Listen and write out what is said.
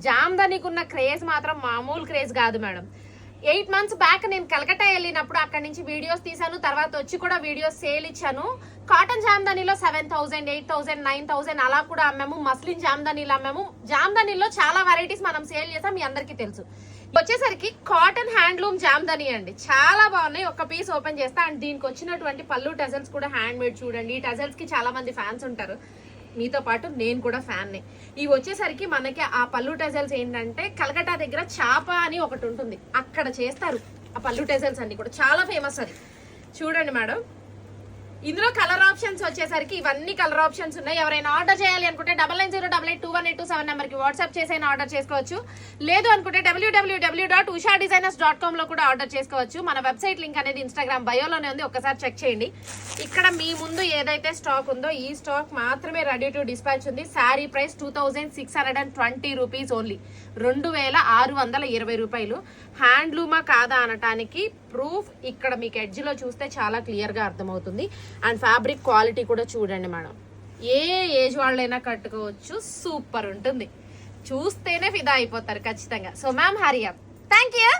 జామ్దనీకి ఉన్న క్రేజ్ మాత్రం మామూలు క్రేజ్ కాదు మేడం. 8 months బ్యాక్ నేను కలకట్టా వెళ్ళినప్పుడు అక్కడ నుంచి వీడియోస్ తీసాను, తర్వాత వచ్చి కూడా వీడియోస్ సేల్ ఇచ్చాను. కాటన్ జామ్దనీలో 7,000, 8,000, 9,000 అలా కూడా అమ్మాము. మస్లిన్ జామ్దనీలు అమ్మాము. జామ్దనీలో చాలా వెరైటీస్ మనం సేల్ చేసాం, మీ అందరికీ తెలుసు. వచ్చేసరికి కాటన్ హ్యాండ్లూమ్ జామ్దనీ అండి, చాలా బాగున్నాయి. ఒక పీస్ ఓపెన్ చేస్తా. అండ్ దీనికి వచ్చినటువంటి పళ్ళు టజల్స్ కూడా హ్యాండ్ మేడ్ చూడండి. ఈ టజల్స్ కి చాలా మంది ఫ్యాన్స్ ఉంటారు, మీతో పాటు నేను కూడా ఫ్యాన్ నే. ఇవి వచ్చేసరికి మనకి ఆ పళ్ళు టజల్స్ ఏంటంటే కలకట్టా దగ్గర చాప అని ఒకటి ఉంటుంది, అక్కడ చేస్తారు ఆ పళ్ళు టజల్స్ అన్ని కూడా, చాలా ఫేమస్ అది. చూడండి మేడం, ఇందులో కలర్ ఆప్షన్స్ వచ్చేసరికి ఇవన్నీ కలర్ ఆప్షన్స్ ఉన్నాయి. ఎవరైనా ఆర్డర్ చేయాలి అనుకుంటే 9908821827 నెంబర్ కి వాట్సాప్ చేసైనా ఆర్డర్ చేసుకోవచ్చు. లేదు అనుకుంటే www.ushadesigners.com లో కూడా ఆర్డర్ చేసుకోవచ్చు. మన వెబ్సైట్ లింక్ అనేది ఇన్స్టాగ్రామ్ బయోలోనే ఉంది, ఒక్కసారి చెక్ చేయండి. ఇక్కడ మీ ముందు ఏదైతే స్టాక్ ఉందో ఈ స్టాక్ మాత్రమే రెడీ టు డిస్పాచ్ ఉంది. శారీ ప్రైస్ 2620 రూపీస్ ఓన్లీ, 2620 రూపాయలు. హ్యాండ్లూమా కాదా అనటానికి ప్రూఫ్ ఇక్కడ మీకు ఎడ్జ్ లో చూస్తే చాలా క్లియర్ గా అర్థమవుతుంది. అండ్ ఫ్యాబ్రిక్ క్వాలిటీ కూడా చూడండి మేడం, ఏ ఏజ్ వాళ్ళైనా కట్టుకోవచ్చు, సూపర్ ఉంటుంది. చూస్తేనే ఫిదా అయిపోతారు ఖచ్చితంగా. So ma'am Hari up, thank you.